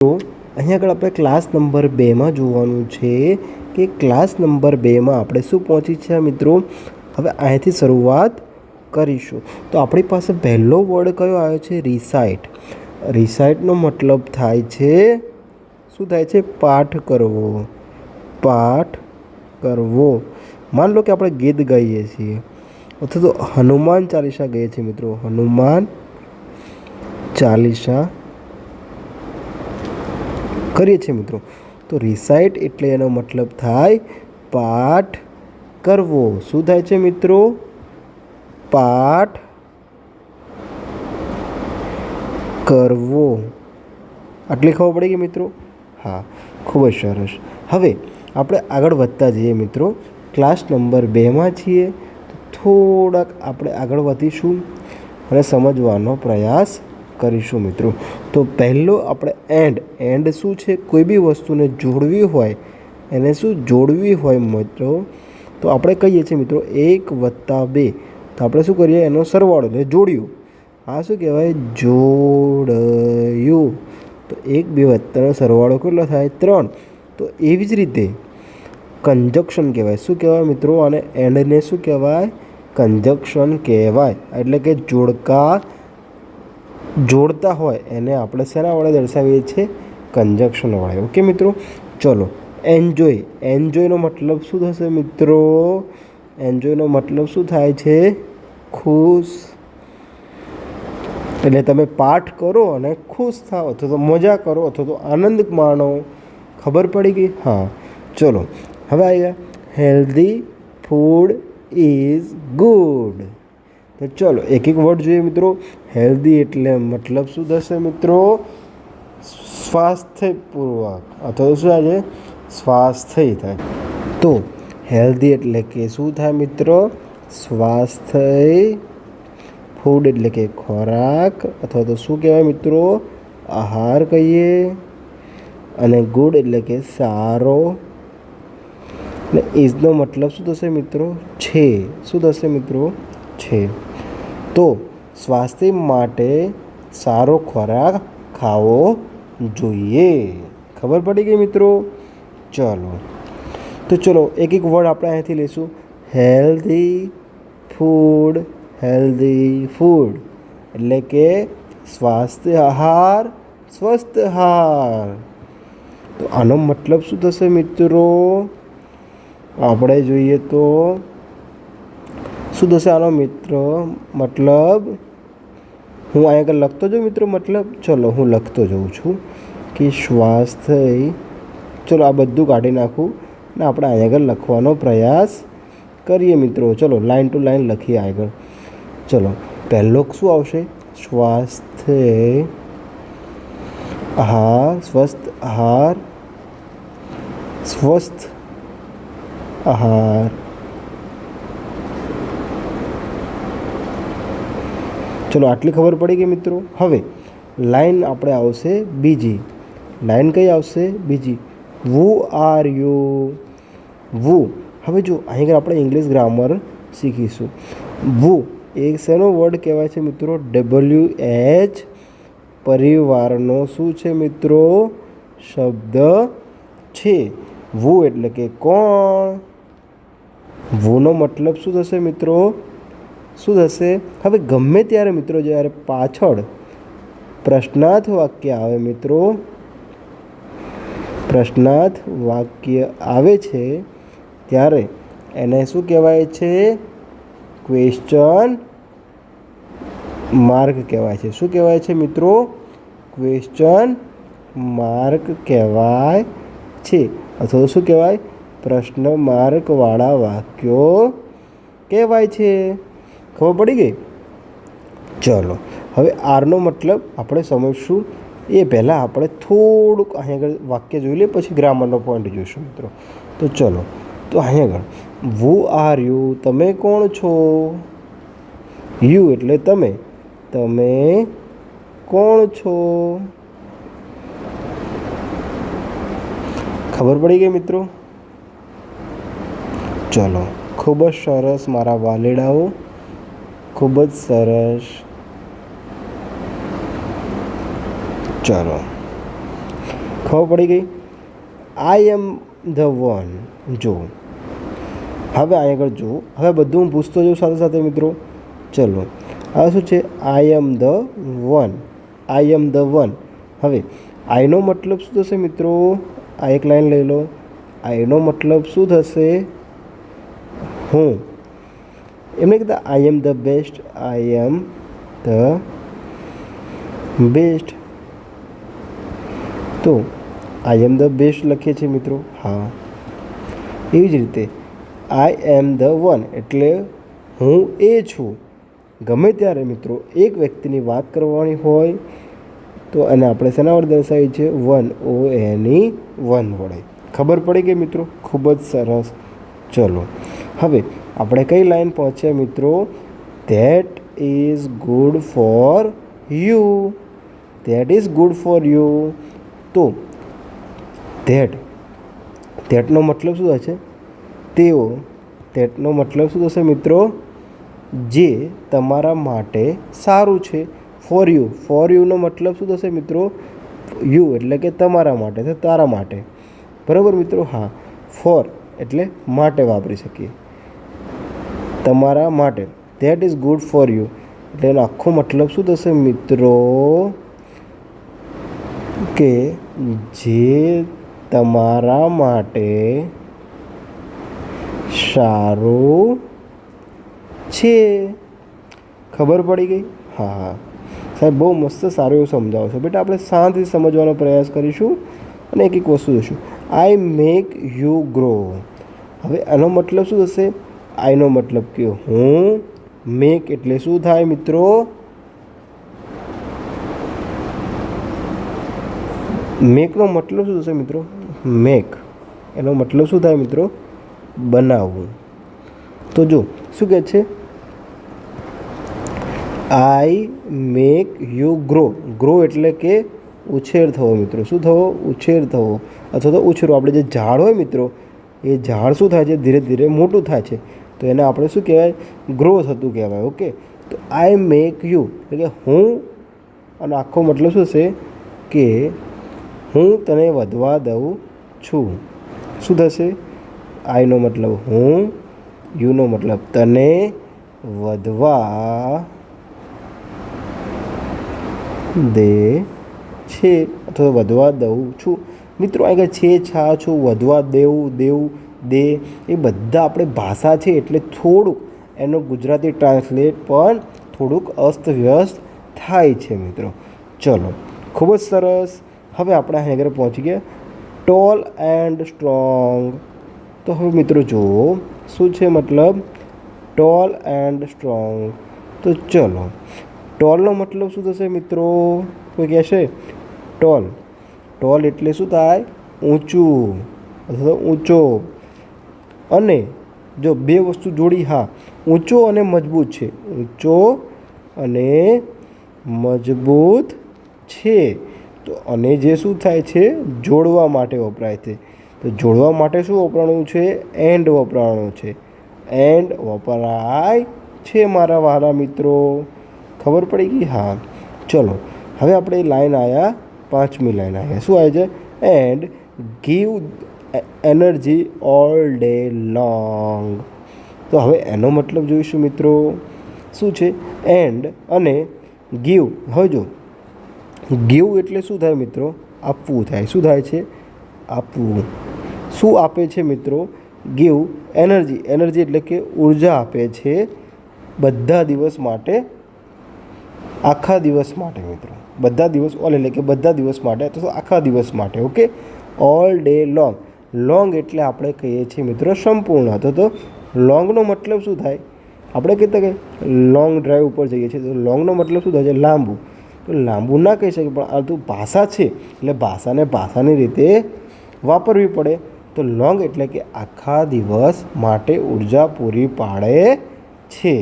તો અહીંયા આગળ આપણે ક્લાસ નંબર 2માં જોવાનું છે કે ક્લાસ નંબર 2માં આપણે શું પહોંચી છે મિત્રો. હવે અહીંયાથી શરૂઆત કરીશું. તો આપણી પાસે પહેલો વર્ડ કયો આવ્યો છે? રિસાઇટ. રિસાઇટનો મતલબ થાય છે, શું થાય છે? પાઠ કરવો. પાઠ કરવો. માન લો કે આપણે ગીત ગાઈએ છીએ અથવા તો હનુમાન ચાલીસા ગાઈએ છીએ મિત્રો. હનુમાન ચાલીસા કરીએ છીએ મિત્રો. તો રિસાઇટ એટલે એનો મતલબ થાય પાઠ કરવો. શું થાય છે મિત્રો? પાઠ કરવો. આટલી ખબર પડી ગઈ મિત્રો? હા, ખૂબ જ સરસ. હવે આપણે આગળ વધતા જઈએ મિત્રો. ક્લાસ નંબર 2માં છીએ તો થોડાક આપણે આગળ વધીશું અને સમજવાનો પ્રયાસ કરીશું મિત્રો. તો પહેલો આપણે એન્ડ શું છે? કોઈ બી વસ્તુને જોડવી હોય, એને શું જોડવી હોય મિત્રો, તો આપણે કહીએ છીએ મિત્રો 1+2. તો આપણે શું કરીએ? એનો સરવાળો એટલે જોડ્યું. આ શું કહેવાય? જોડ્યું. તો 1, 2 વત્તાનો સરવાળો કેટલો થાય? 3. તો એવી જ રીતે કંજક્શન કહેવાય. શું કહેવાય મિત્રો? અને એન્ડને શું કહેવાય? કંજક્શન કહેવાય. એટલે કે જોડતા હોય એને આપણે શેના વડે દર્શાવીએ છીએ? કંજક્શન વડે. ઓકે મિત્રો, ચલો. એન્જોયનો મતલબ શું થશે મિત્રો? એન્જોયનો મતલબ શું થાય છે? ખુશ. એટલે તમે પાઠ કરો અને ખુશ થાઓ, અથવા તો મજા કરો, અથવા તો આનંદ માણો. ખબર પડી ગઈ? હા, ચલો. હવે આવી ગયા હેલ્ધી ફૂડ ઇઝ ગુડ. તો ચલો એક એક વર્ડ જોઈએ મિત્રો. હેલ્ધી એટલે મતલબ શું થશે મિત્રો? સ્વાસ્થ્યપૂર્વક, અથવા તો શું થાય છે? સ્વાસ્થ્ય થાય. તો હેલ્ધી એટલે કે શું થાય મિત્રો? સ્વાસ્થ્ય. ફૂડ એટલે કે ખોરાક, અથવા તો શું કહેવાય મિત્રો? આહાર કહીએ. અને ગુડ એટલે કે સારો. અને ઇઝનો મતલબ શું થશે મિત્રો? છે. શું થશે મિત્રો? છે. તો સ્વાસ્થ્ય માટે સારો ખોરાક ખાવો જોઈએ. ખબર પડી ગઈ મિત્રો? ચલો. તો ચલો એક એક વર્ડ આપણે અહીંયાથી લઈશું. Healthy food. હેલ્ધી ફૂડ એટલે કે સ્વાસ્થ્ય આહાર, સ્વસ્થ આહાર. તો આનો મતલબ શું થશે મિત્રો? આપણે જોઈએ તો શું થશે આનો મતલબ? હું અહીંયા આગળ લખતો જાઉં મિત્રો મતલબ. ચલો હું લખતો જાઉં છું કે સ્વાસ્થ્ય. ચલો આ બધું કાઢી નાખું ને આપણે અહીંયા આગળ લખવાનો પ્રયાસ કરીએ મિત્રો. ચલો લાઈન ટુ લાઈન લખીએ આગળ. ચલો પહેલો શું આવશે? સ્વાસ્થ્ય આહાર, સ્વસ્થ આહાર, સ્વસ્થ આહાર. ચલો આટલી ખબર પડી ગઈ મિત્રો. હવે લાઈન આપણે આવશે બીજી. લાઈન કઈ આવશે? બીજી. વુ આર યુ. વુ. હવે જો અહીં આપણે ઇંગ્લિશ ગ્રામર શીખીશું. વુ એક શેનો વર્ડ કહેવાય છે મિત્રો? WH પરિવારનો શું છે મિત્રો? શબ્દ છે. વુ એટલે કે કોણ? વુનો મતલબ શું થશે મિત્રો? શું થશે? હવે ગમે ત્યારે મિત્રો જ્યારે પાછળ પ્રશ્નાર્થ વાક્ય આવે મિત્રો, પ્રશ્નાર્થ વાક્ય આવે છે ત્યારે એને શું કહેવાય છે? ક્વેશ્ચન માર્ક કહેવાય છે. શું કહેવાય છે મિત્રો? ક્વેશ્ચન માર્ક કહેવાય છે. અથવા તો શું કહેવાય? પ્રશ્ન માર્કવાળા વાક્યો કહેવાય છે. ખબર પડી ગઈ? ચલો હવે આરનો મતલબ આપણે સમજશું. એ પહેલાં આપણે થોડુંક અહીં આગળ વાક્ય જોઈ લઈએ, પછી ગ્રામરનો પોઈન્ટ જોઈશું મિત્રો. તો ચલો. તો અહીં આગળ વુ આર યુ. તમે કોણ છો? યુ એટલે તમે. તમે કોણ છો? ખબર પડી ગઈ મિત્રો? ચલો ખૂબ જ સરસ મારા વાલીડાઓ, ખૂબ જ સરસ. ચલો ખબર પડી ગઈ? આઈ એમ ધ વન. જો હવે અહીં આગળ જુઓ, હવે બધું હું પૂછતો જાઉં સાથે સાથે મિત્રો. ચલો હવે શું છે? I am the one. I am the one. હવે આઈનો મતલબ શું થશે મિત્રો? આ એક લાઈન લઈ લો. આઈનો મતલબ શું થશે? હું. એમને કીધા I am the best. I am the best. તો આઈ એમ ધ બેસ્ટ લખીએ છીએ મિત્રો. હા, એવી જ રીતે આઈ એમ ધ વન એટલે હું એ છું. ગમે ત્યારે મિત્રો એક વ્યક્તિની વાત કરવાની હોય તો એને આપણે શેના વડે દર્શાવીએ છીએ? વન. વન વડે. ખબર પડી ગઈ મિત્રો? ખૂબ જ સરસ. ચલો હવે આપણે કઈ લાઈન પહોંચ્યા મિત્રો? That is good for you. That is good for you. તો ધેટનો મતલબ શું થશે? તેઓ. ધેટનો મતલબ શું થશે મિત્રો? જે તમારા માટે સારું છે. For you. ફોર યુનો મતલબ શું થશે મિત્રો? યુ એટલે કે તમારા માટે છે, તારા માટે. બરાબર મિત્રો? હા, ફોર એટલે માટે વાપરી શકીએ, તમારા માટે. That is good for you એટલે એનો આખો મતલબ શું થશે મિત્રો? કે જે તમારા માટે સારું છે. ખબર પડી ગઈ? હા સાહેબ, બહુ મસ્ત સારું એવું સમજાવો છો બેટા. આપણે શાંતિથી સમજવાનો પ્રયાસ કરીશું અને એક એક વસ્તુ જોઈશું. I make you grow. હવે આનો મતલબ શું થશે? આઈનો મતલબ કે હું. મેક એટલે શું થાય મિત્રો? મેકનો મતલબ શું થશે મિત્રો? મેક એનો મતલબ શું થાય મિત્રો? બનાવવું. તો જો શું કહે છે? I make you grow. Grow એટલે કે ઉછેર થવો મિત્રો. શું થવો? ઉછેર થવો અથવા તો ઉછેરો. આપણે જે ઝાડ હોય મિત્રો, એ ઝાડ શું થાય છે? ધીરે ધીરે મોટું થાય છે. તો એને આપણે શું કહેવાય? ગ્રો થતું કહેવાય. ઓકે, તો આઈ મેક યુ એટલે કે હું. અને આખો મતલબ શું છે? કે હું તને વધવા દઉં છું. શું થશે? આઈનો મતલબ હું, યુનો મતલબ તને, વધવા દે છે અથવા વધવા દઉં છું. મિત્રો આગળ છે, છા, છું, વધવા દેવું, દેવું, દે એ બધા આપણે ભાષા છે એટલે થોડુંક એનો ગુજરાતી ટ્રાન્સલેટ પણ થોડુંક અસ્તવ્યસ્ત થાય છે મિત્રો. ચલો ખૂબ જ સરસ. હવે આપણે અહીં આગળ પહોંચી ગયા. Tall and strong. તો હવે મિત્રો જુઓ શું છે મતલબ? Tall and strong. તો ચલો, ટોલનો મતલબ શું થશે મિત્રો? કોઈ કહેશે? ટોલ. ટોલ એટલે શું થાય? ઊંચું અથવા ઊંચો. અને જો બે વસ્તુ જોડી, હા, ઊંચો અને મજબૂત છે. ઊંચો અને મજબૂત છે. તો અને જે શું થાય છે? જોડવા માટે વપરાય છે. તો જોડવા માટે શું વપરાણું છે? એન્ડ વપરાણું છે. એન્ડ વપરાય છે મારા વહાલા મિત્રો. ખબર પડી ગઈ? હા. ચલો હવે આપણે લાઈન આવ્યા, 5મી લાઈન આવ્યા. શું આવે છે? And give energy all day long. તો હવે એનો મતલબ જોઈશું મિત્રો. શું છે? એન્ડ અને ગીવ. હવે જો ગીવ એટલે શું થાય મિત્રો? આપવું થાય. શું થાય છે? આપવું. શું આપે છે મિત્રો? Give energy. એનર્જી એટલે કે ઉર્જા આપે છે બધા દિવસ માટે, આખા દિવસ માટે મિત્રો. બધા દિવસ ઓલ એટલે કે બધા દિવસ માટે અથવા તો આખા દિવસ માટે. Okay, all day long. Long એટલે આપણે કહીએ છીએ મિત્રો સંપૂર્ણ. તો લોંગનો મતલબ શું થાય? આપણે કહેતા કે લોંગ ડ્રાઈવ ઉપર જઈએ છીએ તો લોંગનો મતલબ શું થાય છે? લાંબુ. તો લાંબુ ના કહી શકીએ, પણ આ તો ભાષા છે એટલે ભાષાને ભાષાની રીતે વાપરવી પડે. તો લોંગ એટલે કે આખા દિવસ માટે ઉર્જા પૂરી પાડે છે.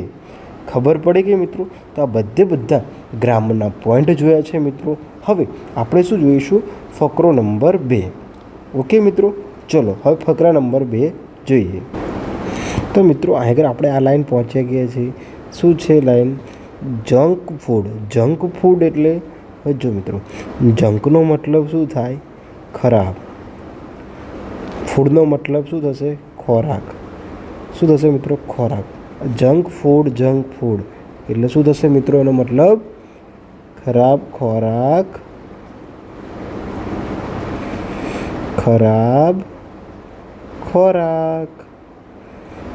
ખબર પડી ગઈ મિત્રો? તો આ બધા ગ્રામરના પોઈન્ટ જોયા છે મિત્રો. હવે આપણે શું જોઈશું? ફકરો નંબર 2. ઓકે મિત્રો, ચલો હવે ફકરા નંબર 2 જોઈએ. તો મિત્રો આગળ આપણે આ લાઈન પહોંચી ગયા છીએ. શું છે line? Junk food. Junk food એટલે જો મિત્રો, જંકનો મતલબ શું થાય? ખરાબ. ફૂડનો મતલબ શું થશે? ખોરાક. શું થશે મિત્રો? ખોરાક. જંક ફૂડ એટલે શું થશે મિત્રો? એનો મતલબ ખરાબ ખોરાક.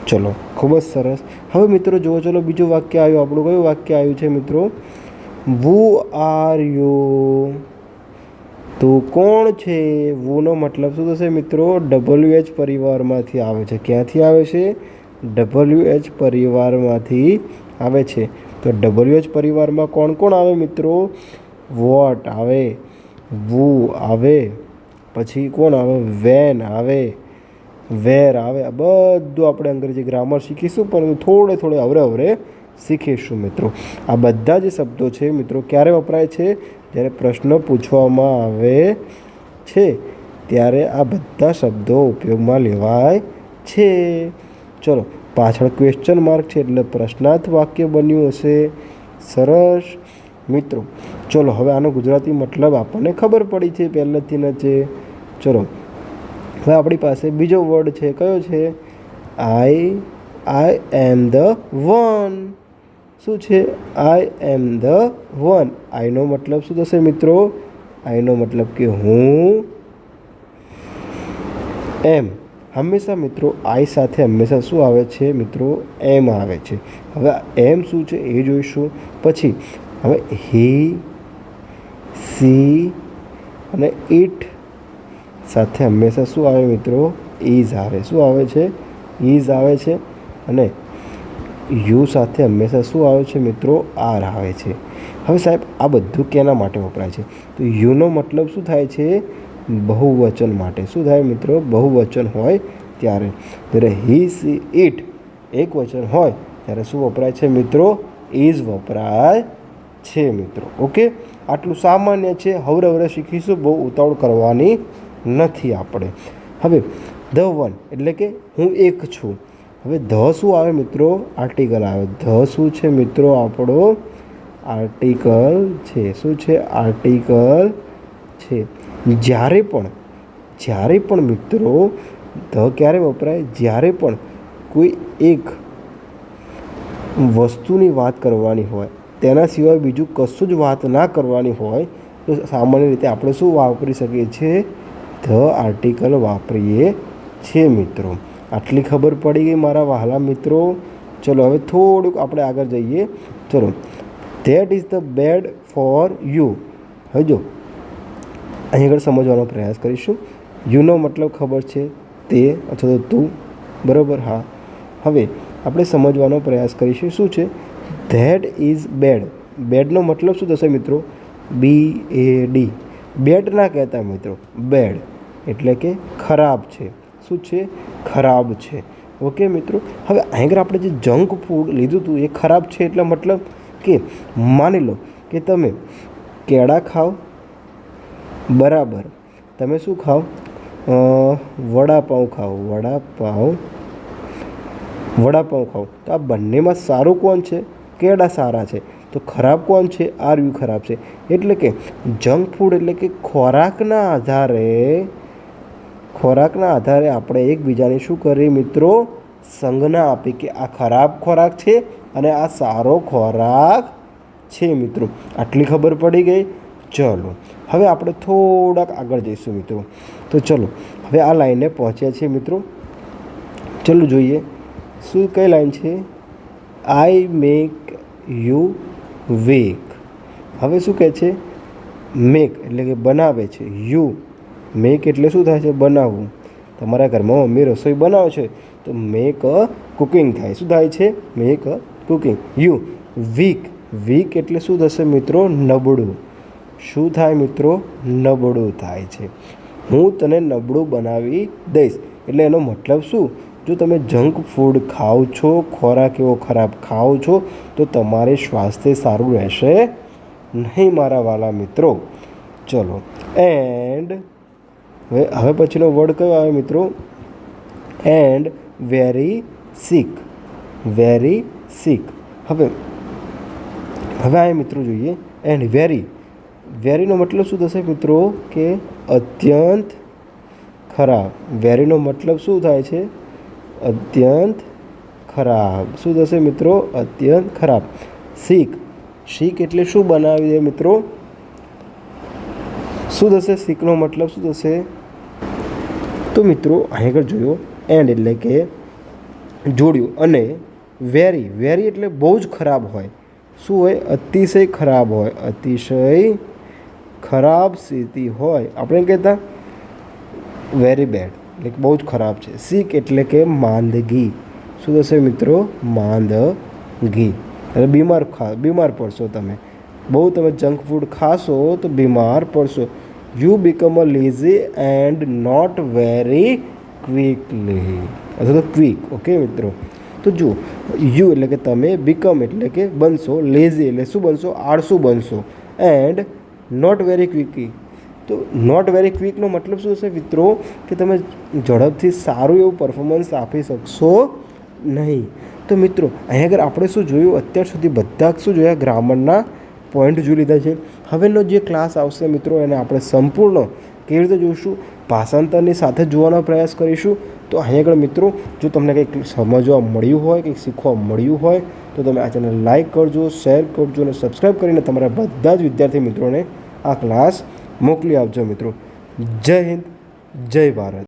ચલો, ખૂબ જ સરસ. હવે મિત્રો જુઓ, ચલો બીજું વાક્ય આવ્યું આપણું. કયું વાક્ય આવ્યું છે મિત્રો? વુ આર યુ. તું કોણ છે? વુનો મતલબ શું થશે મિત્રો? WH પરિવારમાંથી આવે છે. ક્યાંથી આવે છે? WH પરિવારમાંથી આવે છે. તો WH પરિવારમાં કોણ કોણ આવે મિત્રો? વોટ આવે, વુ આવે, પછી કોણ આવે? વેન આવે, વેર આવે. આ બધું આપણે અંગ્રેજી ગ્રામર શીખીશું, પરંતુ થોડે હવરે શીખીશું મિત્રો. આ બધા જે શબ્દો છે મિત્રો ક્યારે વપરાય છે? જ્યારે પ્રશ્ન પૂછવામાં આવે છે ત્યારે આ બધા શબ્દો ઉપયોગમાં લેવાય છે. ચલો, પાછળ ક્વેશ્ચન માર્ક છે એટલે પ્રશ્નાર્થ વાક્ય બન્યું હશે. સરસ મિત્રો. ચલો, હવે આનો ગુજરાતી મતલબ આપણને ખબર પડી છે પહેલેથી જ છે. ચલો, હવે આપણી પાસે બીજો વર્ડ છે. કયો છે? I am the one. શું છે? I am the one. આઈનો મતલબ શું થશે મિત્રો? આઈનો મતલબ કે હું એમ. હંમેશા મિત્રો આઈ સાથે હંમેશા શું આવે છે મિત્રો? એમ આવે છે. હવે એમ શું છે એ જોઈશું પછી. હવે હી, સી અને ઇટ સાથે હંમેશા શું આવે મિત્રો? ઇઝ આવે. શું આવે છે? ઇઝ આવે છે. અને યુ સાથે હંમેશા શું આવે છે મિત્રો? આર આવે છે. હવે સાહેબ આ બધું કેના માટે વપરાય છે? તો યુનો મતલબ શું થાય છે? બહુવચન માટે. શું થાય મિત્રો? બહુવચન હોય ત્યારે. જ્યારે હી, સી, ઇટ એક વચન હોય ત્યારે શું વપરાય છે મિત્રો? ઇઝ વપરાય છે મિત્રો. ઓકે, આટલું સામાન્ય છે. હવરે શીખીશું, બહુ ઉતાવળ કરવાની નથી આપણે. હવે ધ વન એટલે કે હું એક છું. હવે ધ શું આવે મિત્રો? આર્ટિકલ આવે. ધ શું છે મિત્રો? આપણો આર્ટિકલ છે. શું છે? આર્ટિકલ છે. જ્યારે પણ મિત્રો ધ ક્યારે વપરાય? જ્યારે પણ કોઈ એક વસ્તુની વાત કરવાની હોય, તેના સિવાય બીજું કશું જ વાત ના કરવાની હોય તો સામાન્ય રીતે આપણે શું વાપરી શકીએ છીએ? ધ આર્ટિકલ વાપરીએ છીએ મિત્રો. આટલી ખબર પડી ગઈ મારા વહાલા મિત્રો. ચલો, હવે થોડુંક આપણે આગળ જઈએ. ચલો, that is the bed for you. હવે જો અહીં આગળ સમજવાનો પ્રયાસ કરીશું. યુનો મતલબ ખબર છે, તે અથવા તો તું, બરાબર? હા. હવે આપણે સમજવાનો પ્રયાસ કરીશું. શું છે? That is bed. બેડનો મતલબ શું થશે મિત્રો? BAD. બેડ ના કહેતા મિત્રો, બેડ એટલે કે ખરાબ છે. શું છે? ખરાબ છે. ઓકે મિત્રો. હવે અહીં આપણે જે જંક ફૂડ લીધું હતું એ ખરાબ છે એટલે મતલબ કે માની લો કે તમે કેળા ખાઓ, બરાબર, તમે શું ખાઓ? વડાપાઉં ખાઓ. વડાપાઉં ખાઓ. તો આ બંનેમાં સારું કોણ છે? કેળા સારા છે. તો ખરાબ કોણ છે? આર્યું ખરાબ છે. એટલે કે જંક ફૂડ એટલે કે ખોરાકના આધારે આપણે એકબીજાને શું કરીએ મિત્રો? સંજ્ઞા આપી કે આ ખરાબ ખોરાક છે અને આ સારો ખોરાક છે મિત્રો. આટલી ખબર પડી ગઈ. ચલો, હવે આપણે થોડાક આગળ જઈશું મિત્રો. તો ચલો, હવે આ લાઈને પહોંચ્યા છીએ મિત્રો. ચલો જોઈએ શું કઈ લાઈન છે? આઈ મેક યુ વેક. હવે શું કહે છે? મેક એટલે કે બનાવે છે. યુ મેક એટલે શું થાય છે? બનાવવું. તમારા ઘરમાં મમ્મી રસોઈ બનાવે છે તો મેક અ કુકિંગ થાય. શું થાય છે? Make a cooking. You week એટલે શું થશે મિત્રો? નબળું. શું થાય મિત્રો? નબળું થાય છે. હું તને નબળું બનાવી દઈશ. એટલે એનો મતલબ શું? જો તમે જંક ફૂડ ખાઓ છો, ખોરાક એવો ખરાબ ખાઓ છો તો તમારે સ્વાસ્થ્ય સારું રહેશે નહીં મારા વાલા મિત્રો. ચલો, એન્ડ હવે પછીનો વર્ડ કયો આવે મિત્રો? એન્ડ વેરી સિક. હવે આ મિત્રો જોઈએ. એન્ડ વેરીનો મતલબ શું થશે મિત્રો? કે અત્યંત ખરાબ. વેરીનો મતલબ શું થાય છે? અત્યંત ખરાબ. શું થશે મિત્રો? અત્યંત ખરાબ. સીક. સીક એટલે શું બનાવી દે મિત્રો? શું થશે? સીકનો મતલબ શું થશે? તો મિત્રો અહીં આગળ જોયો એન્ડ એટલે કે જોડ્યું. અને વેરી. વેરી એટલે બહુ જ ખરાબ હોય. શું હોય? અતિશય ખરાબ હોય. અતિશય ખરાબ સ્થિતિ હોય. આપણે કહેતા વેરી બેડ એટલે કે બહુ જ ખરાબ છે. સિક એટલે કે માંદગી. શું થશે મિત્રો? માંદગી. એટલે બીમાર પડશો તમે. બહુ તમે જંક ફૂડ ખાશો તો બીમાર પડશો. You become a lazy and not very quickly, અથવા તો ક્વિક. ઓકે મિત્રો, તો જુઓ યુ એટલે કે તમે, બીકમ એટલે કે બનશો, લેઝી એટલે શું બનશો? આળસુ બનશો, એન્ડ નોટ વેરી ક્વિકી. તો નોટ વેરી ક્વિકનો મતલબ શું થશે મિત્રો? કે તમે ઝડપથી સારું એવું પરફોર્મન્સ આપી શકશો નહીં. તો મિત્રો અહીં આગળ આપણે શું જોયું? અત્યાર સુધી બધા શું જોયા? ગ્રામરના પોઈન્ટ જોઈ લીધા છે. હવેનો જે ક્લાસ આવશે મિત્રો એને આપણે સંપૂર્ણ કેવી રીતે જોઈશું? ભાષાંતરની સાથે જોવાનો પ્રયાસ કરીશું. તો અહીં આગળ મિત્રો જો તમને કંઈક સમજવા મળ્યું હોય, કંઈક શીખવા મળ્યું હોય તો તમે આ ચેનલ લાઇક કરજો, શેર કરજો અને સબસ્ક્રાઈબ કરીને તમારા બધા જ વિદ્યાર્થી મિત્રોને આ ક્લાસ મોકલી આપજો મિત્રો. જય હિન્દ, જય ભારત.